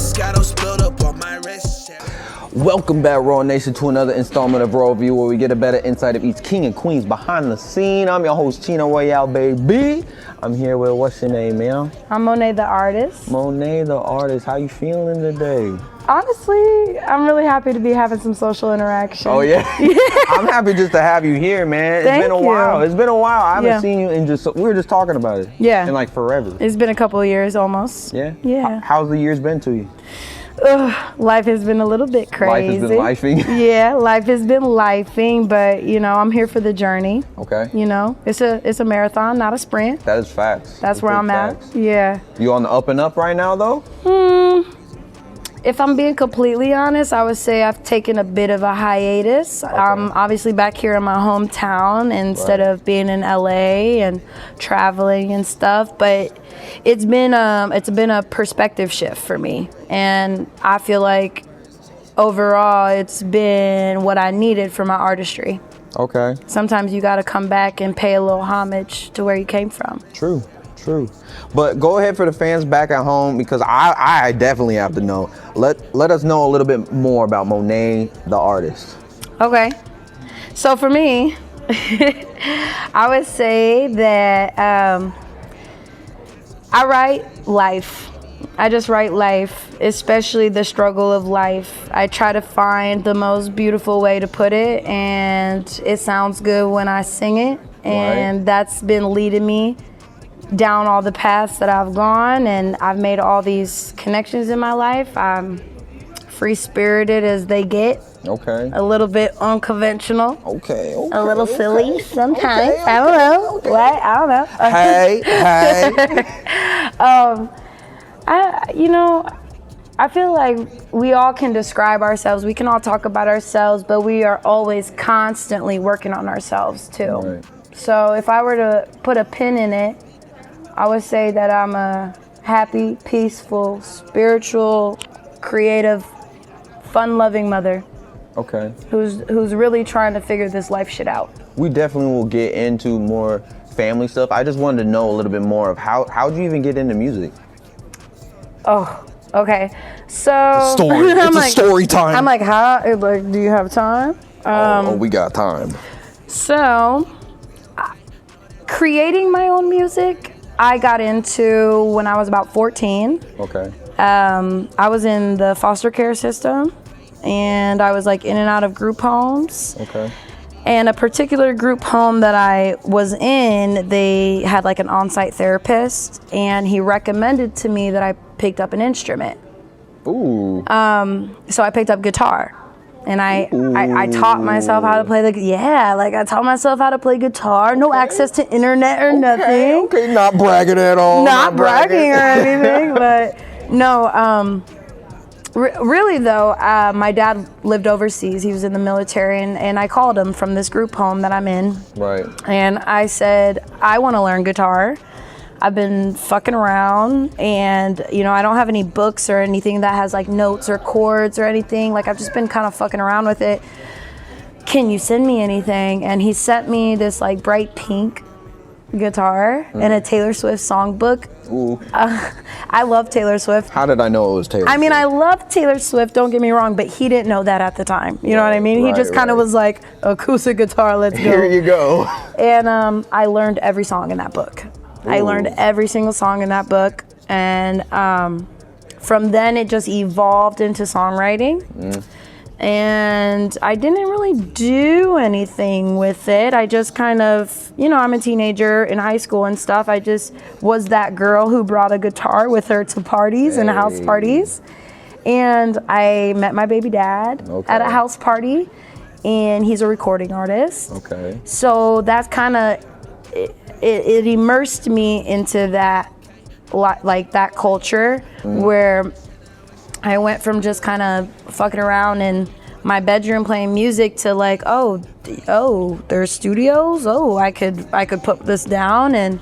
Moscato spilled up on my wrist. Welcome back, Raw Nation, to another installment of Raw View, where we get a better insight of each king and queens behind the scene. I'm your host, Chino Royale, baby. I'm here with, what's your name, man? I'm Monee the artist. Monee the artist. How you feeling today? Honestly, I'm really happy to be having some social interaction. Oh, yeah? I'm happy just to have you here, man. Thank It's been a you. while. It's been a while. I haven't Yeah. seen you in we were just talking about it. Yeah. In like forever. It's been a couple of years almost. Yeah? Yeah. How's the years been to you? Life has been a little bit crazy. Life has been lifing? Yeah, life has been lifing, but you know, I'm here for the journey. Okay. You know, it's a marathon, not a sprint. That is facts. That's where big I'm facts. at. Yeah. You on the up and up right now, though? If I'm being completely honest, I would say I've taken a bit of a hiatus. Okay. I'm obviously back here in my hometown instead of being in LA and traveling and stuff, but it's been a perspective shift for me, and I feel like overall it's been what I needed for my artistry. Okay. Sometimes you got to come back and pay a little homage to where you came from. True. But go ahead for the fans back at home, because I definitely have to know. Let us know a little bit more about Monee the artist. Okay. So for me, I would say that I write life. I just write life, especially the struggle of life. I try to find the most beautiful way to put it, and it sounds good when I sing it. And that's been leading me down all the paths that I've gone, and I've made all these connections in my life. I'm free-spirited as they get. Okay. A little bit unconventional. Okay. A little silly sometimes. I don't know. What? I don't know. Hey. I feel like we all can describe ourselves. We can all talk about ourselves, but we are always constantly working on ourselves too. Right. So if I were to put a pin in it, I would say that I'm a happy, peaceful, spiritual, creative, fun-loving mother. Okay. Who's really trying to figure this life shit out. We definitely will get into more family stuff. I just wanted to know a little bit more of how'd you even get into music? Oh, okay. So Story. It's a story time. I'm like, how? Like, do you have time? We got time. So, creating my own music, I got into when I was about 14. Okay. I was in the foster care system, and I was like in and out of group homes. Okay. And a particular group home that I was in, they had like an on-site therapist, and he recommended to me that I picked up an instrument. Ooh. So I picked up guitar, and I taught myself how to play I taught myself how to play guitar. No access to internet or nothing. Okay, not bragging at all. Not bragging or anything, but no. Really though, my dad lived overseas. He was in the military, and I called him from this group home that I'm in. Right. And I said, I want to learn guitar. I've been fucking around, and I don't have any books or anything that has like notes or chords or anything. Like, I've just been kind of fucking around with it. Can you send me anything? And he sent me this like bright pink guitar and a Taylor Swift songbook. Ooh. I love Taylor Swift. How did I know it was Taylor I mean, Swift? I love Taylor Swift, don't get me wrong, but he didn't know that at the time. You know what I mean? He just kind of was like, acoustic guitar, let's go. Here you go. And I learned every song in that book. I learned every single song in that book. And from then, it just evolved into songwriting. And I didn't really do anything with it. I just kind of, I'm a teenager in high school and stuff. I just was that girl who brought a guitar with her to parties and house parties. And I met my baby dad at a house party, and he's a recording artist. Okay. So that's kind of, it immersed me into that, like that culture where I went from just kind of fucking around in my bedroom playing music to like, oh, there's studios. Oh, I could put this down, and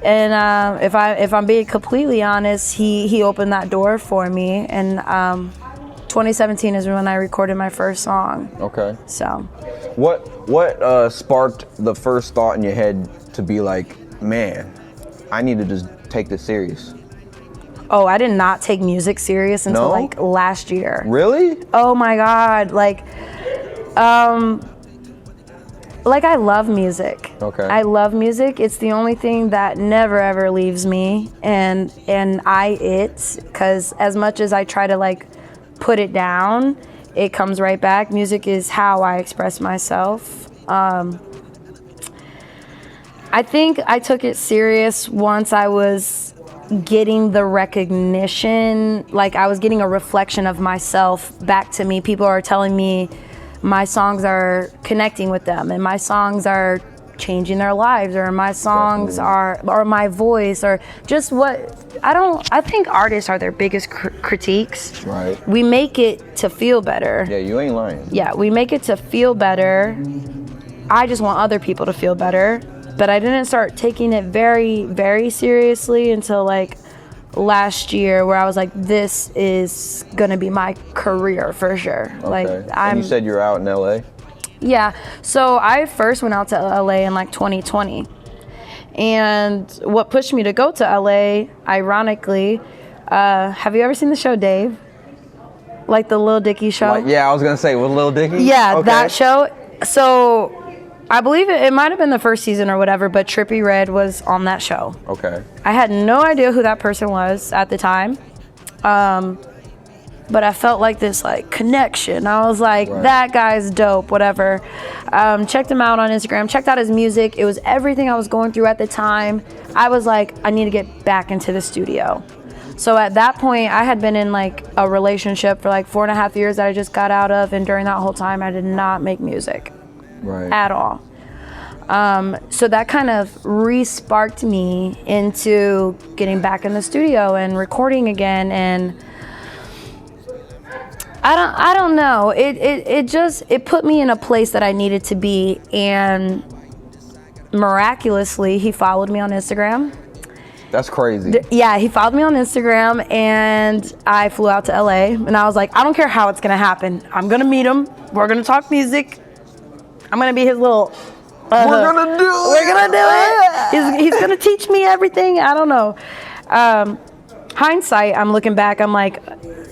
if I'm being completely honest, he opened that door for me, and 2017 is when I recorded my first song. Okay. So, what sparked the first thought in your head to be like, man, I need to just take this serious? Oh, I did not take music serious until No? like last year. Really? Oh my God. Like I love music. Okay. I love music. It's the only thing that never ever leaves me, and because as much as I try to like put it down, it comes right back. Music is how I express myself. I think I took it serious once I was getting the recognition, like I was getting a reflection of myself back to me. People are telling me my songs are connecting with them, and my songs are changing their lives, or my songs are, or my voice, or just what I think artists are their biggest critiques. Right. We make it to feel better. Yeah, you ain't lying. Yeah, we make it to feel better. I just want other people to feel better, but I didn't start taking it very, very seriously until like last year, where I was like, this is gonna be my career for sure. Okay. Like And you said you're out in LA? Yeah, so I first went out to LA in like 2020, and what pushed me to go to LA, ironically, have you ever seen the show Dave? Like the Lil Dicky show? Like, yeah, I was gonna say with Lil Dicky. Yeah, Okay. that show. So I believe it might have been the first season or whatever, but Trippie Redd was on that show. Okay. I had no idea who that person was at the time, but I felt like this like connection. I was like, Right. that guy's dope, whatever. Checked him out on Instagram, checked out his music. It was everything I was going through at the time. I was like, I need to get back into the studio. So at that point, I had been in like a relationship for like 4.5 years that I just got out of, and during that whole time, I did not make music. Right. At all. So that kind of re-sparked me into getting back in the studio and recording again, and I don't know. It put me in a place that I needed to be, and miraculously he followed me on Instagram. That's crazy. Yeah, he followed me on Instagram, and I flew out to LA, and I was like, I don't care how it's gonna happen. I'm gonna meet him. We're gonna talk music. I'm gonna be his little. We're gonna do it. We're gonna do it. He's gonna teach me everything. I don't know. Hindsight, I'm looking back. I'm like,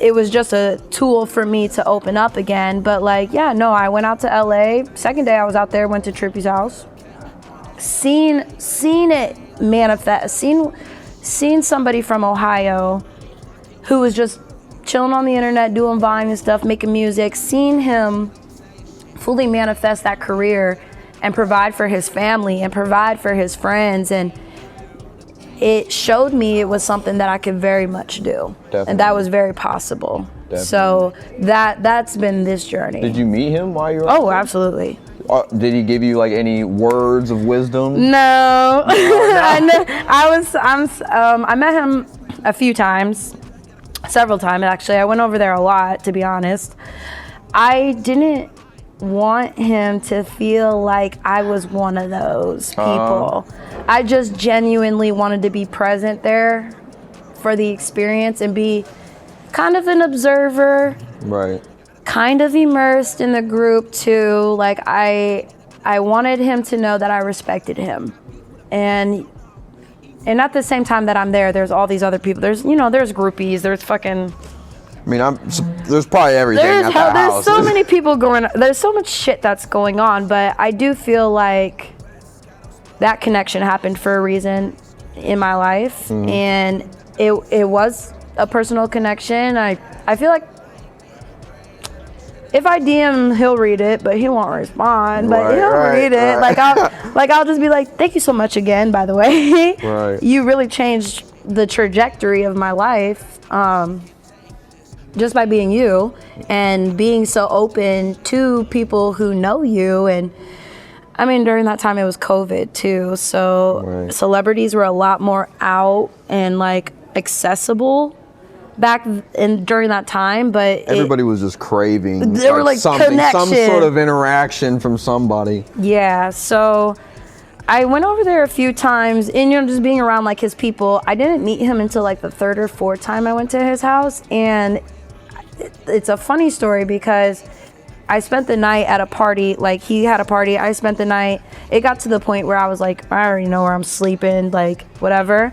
it was just a tool for me to open up again. But like, yeah, no. I went out to LA. Second day I was out there. Went to Trippie's house. Seen it manifest. Seen somebody from Ohio who was just chilling on the internet, doing Vine and stuff, making music. Seen him fully manifest that career and provide for his family and provide for his friends, and it showed me it was something that I could very much do. Definitely. And that was very possible. Definitely. So that's been this journey. Did you meet him while you were? Oh, absolutely. Did he give you like any words of wisdom? No. I met him a few times, several times actually. I went over there a lot, to be honest. I didn't want him to feel like I was one of those people. I just genuinely wanted to be present there for the experience and be kind of an observer. Right. Kind of immersed in the group too. Like I wanted him to know that I respected him, and at the same time that I'm there's all these other people. There's groupies. There's fucking. I mean, there's probably everything at that house. There's so many people going. There's so much shit that's going on, but I do feel like that connection happened for a reason in my life, and it was a personal connection. I feel like. If I DM, he'll read it, but he won't respond. But he'll read it. Right. Like I'll just be like, "Thank you so much again, by the way. Right. You really changed the trajectory of my life, just by being you and being so open to people who know you." And I mean, during that time it was COVID too, so celebrities were a lot more out and like accessible back during that time, but everybody was just craving there were like something, connection. some sort of interaction from somebody. Yeah, so I went over there a few times, and just being around like his people. I didn't meet him until like the third or fourth time I went to his house, and it's a funny story because I spent the night at a party. Like he had a party, I spent the night. It got to the point where I was like, I already know where I'm sleeping, like whatever.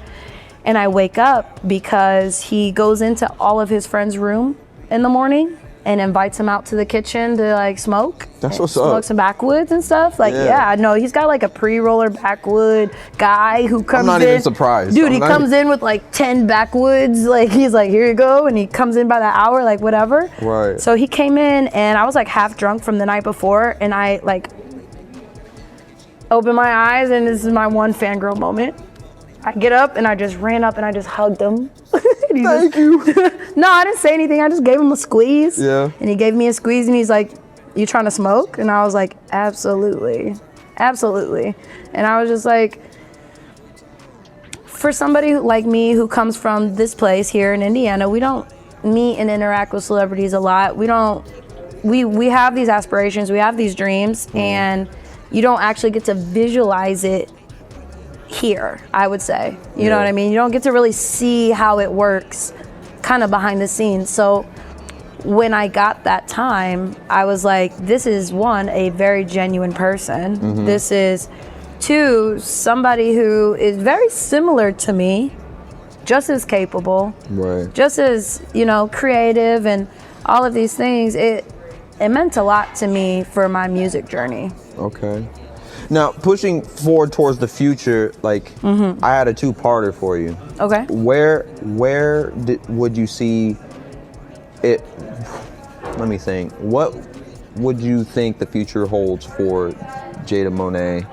And I wake up because he goes into all of his friends' room in the morning and invites them out to the kitchen to like smoke. That's what's up. Smoke some backwoods and stuff. Like, yeah, no, he's got like a pre-roller backwood guy who comes in. I'm not even surprised. Dude, he comes in with like 10 backwoods. Like, he's like, here you go. And he comes in by the hour, like whatever. Right. So he came in and I was like half drunk from the night before. And I like opened my eyes and this is my one fangirl moment. I get up and I just ran up and I just hugged him. Thank you. No, I didn't say anything. I just gave him a squeeze. Yeah. And he gave me a squeeze and he's like, you trying to smoke? And I was like, absolutely. Absolutely. And I was just like, for somebody like me who comes from this place here in Indiana, we don't meet and interact with celebrities a lot. We have these aspirations, we have these dreams, and you don't actually get to visualize it here, I would say. You know what I mean? You don't get to really see how it works kind of behind the scenes. So when I got that time, I was like, this is one, a very genuine person. This is two, somebody who is very similar to me, just as capable, just as, you know, creative and all of these things. It meant a lot to me for my music journey. Okay. Now, pushing forward towards the future, like, I had a two-parter for you. Okay. Where would you see it? Let me think. What would you think the future holds for Jada Monee,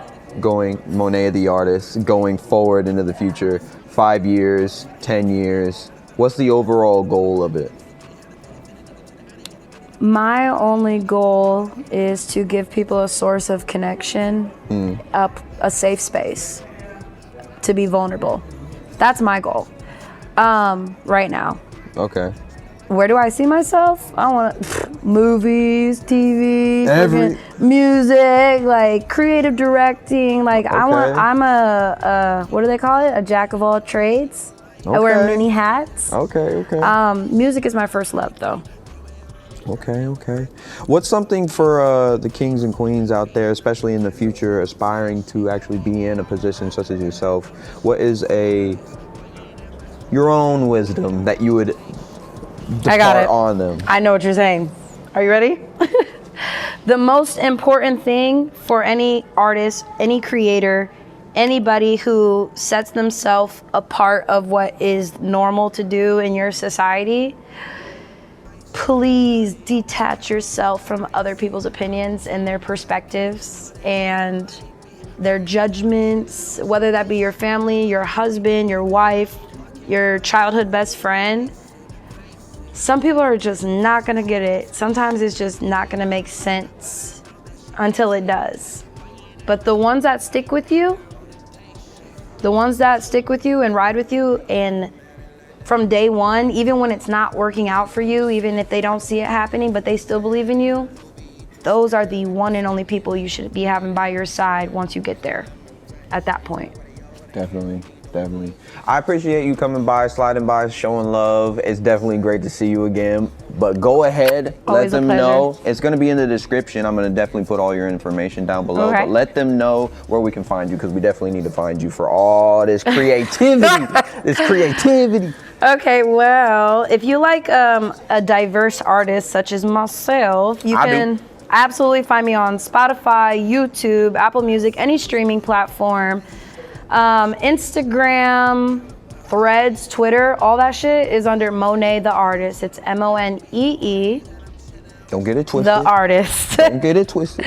Monee the artist, going forward into the future? 5 years, 10 years? What's the overall goal of it? My only goal is to give people a source of connection, a safe space to be vulnerable. That's my goal right now. Okay. Where do I see myself? I want movies, TV, music, like creative directing. Like I'm a what do they call it? A jack of all trades. I wear many hats. Okay. Music is my first love, though. Okay. What's something for the kings and queens out there, especially in the future, aspiring to actually be in a position such as yourself? What is your own wisdom that you would depart on them? I know what you're saying. Are you ready? The most important thing for any artist, any creator, anybody who sets themselves apart of what is normal to do in your society, please detach yourself from other people's opinions and their perspectives and their judgments, whether that be your family, your husband, your wife, your childhood best friend. Some people are just not gonna get it. Sometimes it's just not gonna make sense until it does. But the ones that stick with you and ride with you, and from day one, even when it's not working out for you, even if they don't see it happening, but they still believe in you, those are the one and only people you should be having by your side once you get there at that point. Definitely. I appreciate you coming by, sliding by, showing love. It's definitely great to see you again. But go ahead, Always let them a pleasure. know. It's going to be in the description. I'm going to definitely put all your information down below. Okay. But let them know where we can find you, because we definitely need to find you for all this creativity. Okay, well, if you like a diverse artist such as myself, you can absolutely find me on Spotify, YouTube, Apple Music, any streaming platform. Instagram, Threads, Twitter, all that shit is under Monee the artist. It's Monee. Don't get it twisted. The artist. Don't get it twisted.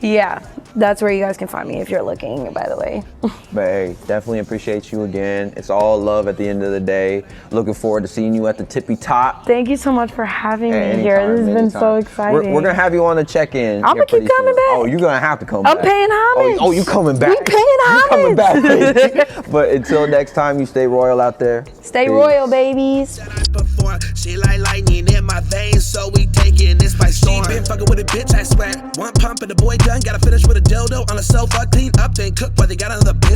Yeah, that's where you guys can find me if you're looking, by the way. But hey, definitely appreciate you again. It's all love at the end of the day. Looking forward to seeing you at the tippy top. Thank you so much for having me here. This has been so exciting. We're going to have you on the check-in. I'm going to keep coming back. Oh, you're going to have to come back. I'm paying homage. Oh, you coming back. We paying homage. You coming back, baby. But until next time, you stay royal out there. Stay royal, babies. Before she like lightning in my veins, so we taking this by storm. She been fucking with a bitch, I swear. One pump and the boy done. Gotta finish with a dildo on a sofa, clean up, then cook, but they got another bitch.